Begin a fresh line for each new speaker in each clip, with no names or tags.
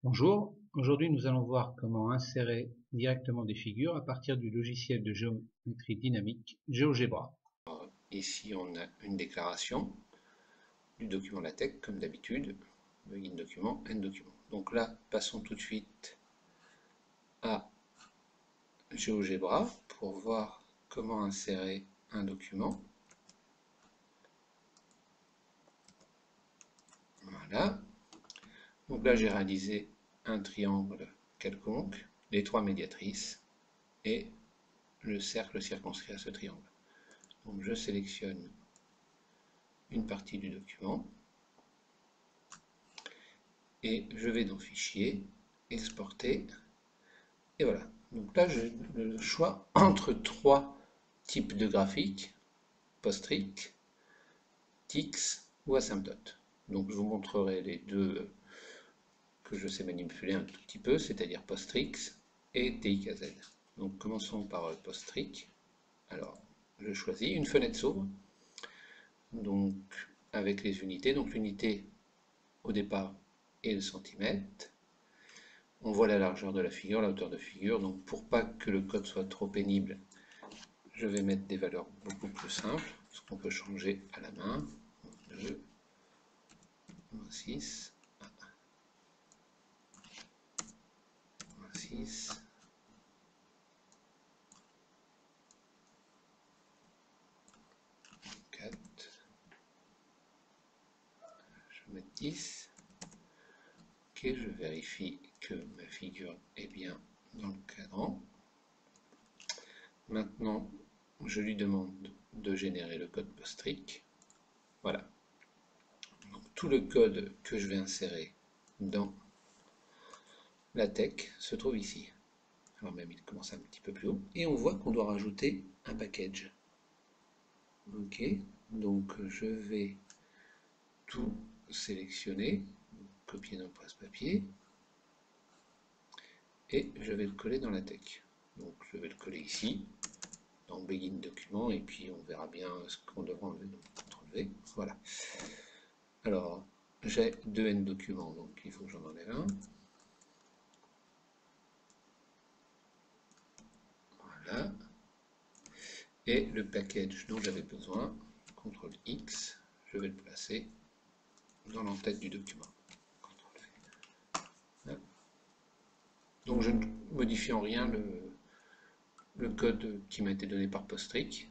Bonjour, aujourd'hui nous allons voir comment insérer directement des figures à partir du logiciel de géométrie dynamique GeoGebra.
Ici, on a une déclaration du document LaTeX, comme d'habitude, begin document, end document. Donc là, passons tout de suite à GeoGebra pour voir comment insérer un document. Voilà. Donc là, j'ai réalisé un triangle quelconque, les trois médiatrices et le cercle circonscrit à ce triangle. Donc je sélectionne une partie du document et je vais dans Fichier, Exporter, et voilà. Donc là, j'ai le choix entre trois types de graphiques, Postrix, Tix ou Asymptote. Donc je vous montrerai les deux que je sais manipuler un tout petit peu, c'est-à-dire Postrix et TIKZ. Donc commençons par Postrix. Alors, je choisis une fenêtre s'ouvre, donc avec les unités. Donc l'unité au départ est le centimètre. On voit la largeur de la figure, la hauteur de figure. Donc pour pas que le code soit trop pénible, je vais mettre des valeurs beaucoup plus simples, ce qu'on peut changer à la main. 2, 6, 6, 4, je vais mettre 10. Ok, je vérifie que ma figure est bien dans le cadran. Maintenant, je lui demande de générer le code Postrix. Voilà. Donc, tout le code que je vais insérer dans LaTeX se trouve ici. Alors même il commence un petit peu plus haut. Et on voit qu'on doit rajouter un package. Ok, donc je vais tout sélectionner, copier dans le presse-papier, et je vais le coller dans LaTeX. Donc je vais le coller ici, dans Begin Document, et puis on verra bien ce qu'on devra enlever. Donc CTRL-V, voilà. Alors, j'ai deux N documents, donc il faut que j'en enlève un. Voilà. Et le package dont j'avais besoin, CTRL X, je vais le placer dans l'entête du document. Voilà. Donc je ne modifie en rien le code qui m'a été donné par Postrix.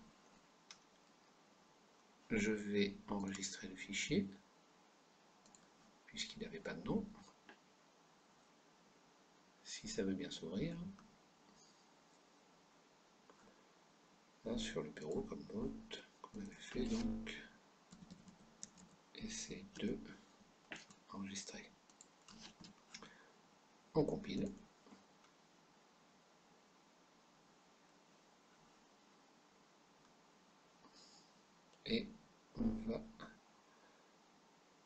Je vais enregistrer le fichier, puisqu'il n'avait pas de nom. Si ça veut bien s'ouvrir. Là, sur le bureau comme note qu'on avait fait donc. Et c'est de enregistrer. On compile. Et on va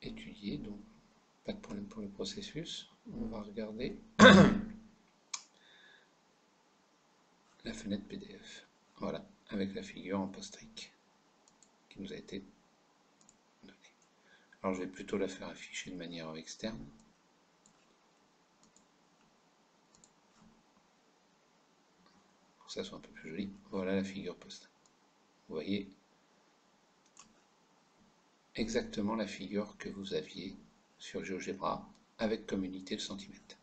étudier, donc pas de problème pour le processus. On va regarder la fenêtre PDF. Voilà, avec la figure en Postrix qui nous a été donnée. Alors je vais plutôt la faire afficher de manière externe. Pour que ça soit un peu plus joli. Voilà la figure Postrix. Vous voyez exactement la figure que vous aviez sur GeoGebra avec comme unité le centimètre.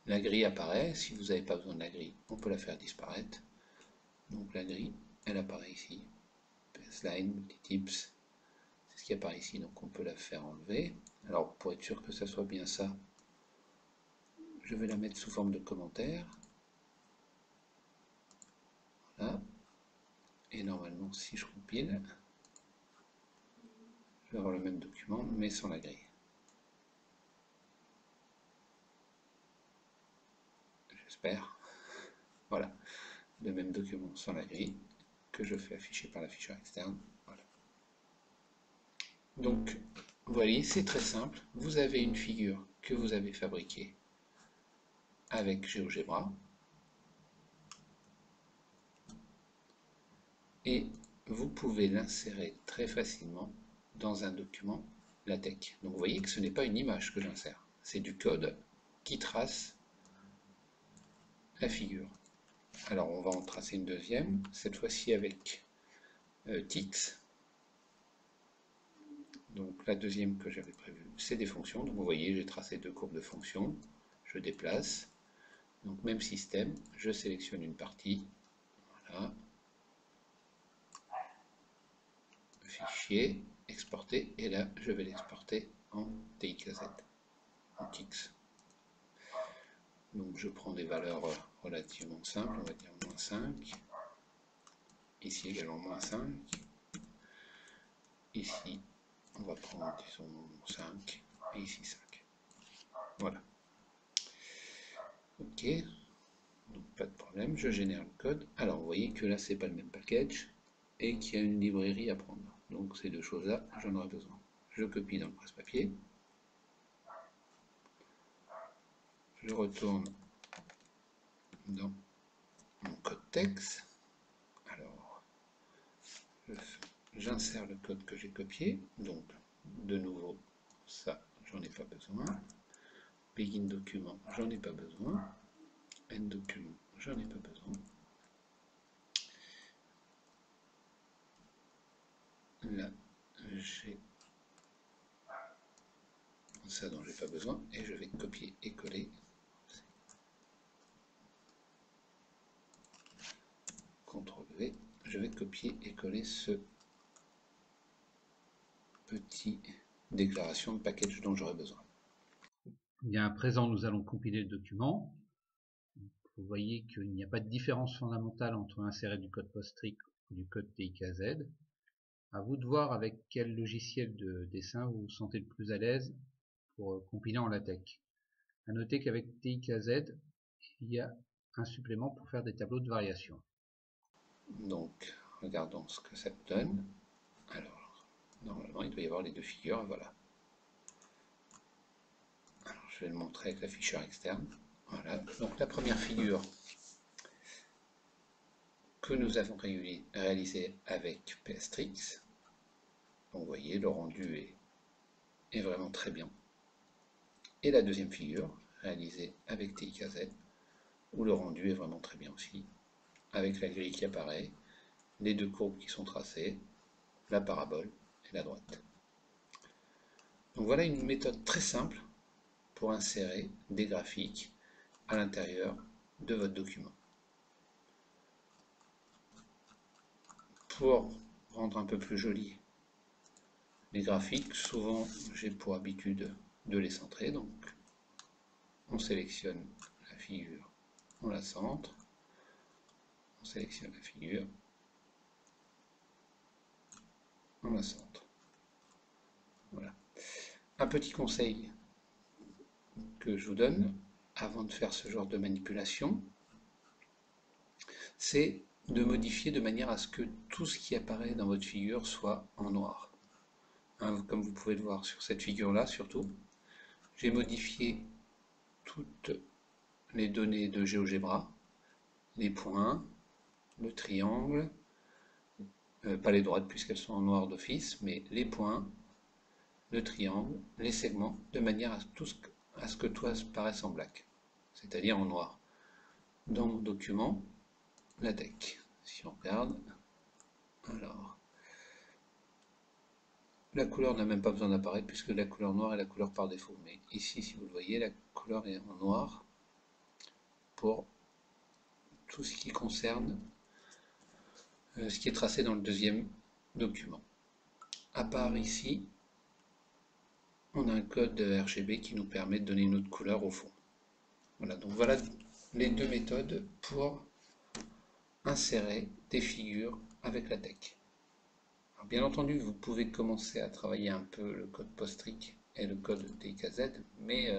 La grille apparaît, si vous n'avez pas besoin de la grille, on peut la faire disparaître. Donc la grille, elle apparaît ici. Baseline, multitips, c'est ce qui apparaît ici, donc on peut la faire enlever. Alors pour être sûr que ça soit bien ça, je vais la mettre sous forme de commentaire. Voilà. Et normalement, si je compile, je vais avoir le même document, mais sans la grille. J'espère. Voilà. Le même document sans la grille que je fais afficher par l'afficheur externe. Voilà. Donc, vous voyez, c'est très simple. Vous avez une figure que vous avez fabriquée avec GeoGebra et vous pouvez l'insérer très facilement dans un document LaTeX. Donc vous voyez que ce n'est pas une image que j'insère, c'est du code qui trace la figure. Alors on va en tracer une deuxième, cette fois-ci avec TIX. Donc la deuxième que j'avais prévue, c'est des fonctions. Donc vous voyez, j'ai tracé deux courbes de fonctions. Je déplace. Donc même système, je sélectionne une partie. Voilà. Fichier, exporter. Et là, je vais l'exporter en TXZ, en TIX. Donc je prends des valeurs relativement simples, on va dire moins 5. Ici également moins 5. Ici, on va prendre, disons, 5. Et ici 5. Voilà. Ok. Donc pas de problème, je génère le code. Alors vous voyez que là, c'est pas le même package et qu'il y a une librairie à prendre. Donc ces deux choses-là, j'en aurai besoin. Je copie dans le presse-papier. Je retourne dans mon code texte. Alors, j'insère le code que j'ai copié. Donc, de nouveau, ça, j'en ai pas besoin. Begin document, j'en ai pas besoin. End document, j'en ai pas besoin. Là, j'ai ça dont j'ai pas besoin et je vais copier et coller. CTRL V, je vais copier et coller ce petit déclaration de package dont j'aurai besoin.
Bien, à présent, nous allons compiler le document. Vous voyez qu'il n'y a pas de différence fondamentale entre insérer du code PostScript ou du code TXZ. À vous de voir avec quel logiciel de dessin vous vous sentez le plus à l'aise pour compiler en LaTeX. À noter qu'avec TXZ, il y a un supplément pour faire des tableaux de variation.
Donc, regardons ce que ça donne. Alors, normalement, il doit y avoir les deux figures, voilà. Alors, je vais le montrer avec l'afficheur externe. Voilà, donc la première figure que nous avons réalisée avec PSTrix. Donc, vous voyez, le rendu est vraiment très bien. Et la deuxième figure, réalisée avec TXZ, où le rendu est vraiment très bien aussi, avec la grille qui apparaît, les deux courbes qui sont tracées, la parabole et la droite. Donc voilà une méthode très simple pour insérer des graphiques à l'intérieur de votre document. Pour rendre un peu plus joli les graphiques, souvent j'ai pour habitude de les centrer, donc on sélectionne la figure, on la centre, on sélectionne la figure, on la centre. Voilà. Un petit conseil que je vous donne avant de faire ce genre de manipulation, c'est de modifier de manière à ce que tout ce qui apparaît dans votre figure soit en noir. Hein, comme vous pouvez le voir sur cette figure-là surtout, j'ai modifié toutes les données de GeoGebra, les points, le triangle, pas les droites puisqu'elles sont en noir d'office, mais les points, le triangle, les segments, de manière à ce que tout apparaisse en black, c'est-à-dire en noir. Dans mon document, LaTeX, si on regarde, alors, la couleur n'a même pas besoin d'apparaître puisque la couleur noire est la couleur par défaut. Mais ici, si vous le voyez, la couleur est en noir pour tout ce qui concerne ce qui est tracé dans le deuxième document. À part ici, on a un code RGB qui nous permet de donner une autre couleur au fond. Voilà, donc voilà les deux méthodes pour insérer des figures avec LaTeX. Alors bien entendu, vous pouvez commencer à travailler un peu le code PostScript et le code TXZ, mais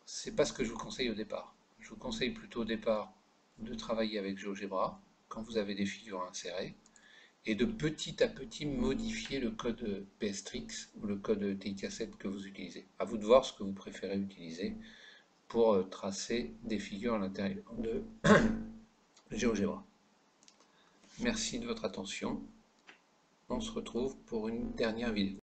c'est pas ce que je vous conseille au départ. Je vous conseille plutôt au départ de travailler avec GeoGebra quand vous avez des figures insérées et de petit à petit modifier le code PSTrix ou le code TXZ que vous utilisez. À vous de voir ce que vous préférez utiliser pour tracer des figures à l'intérieur de GeoGebra. Merci de votre attention. On se retrouve pour une dernière vidéo.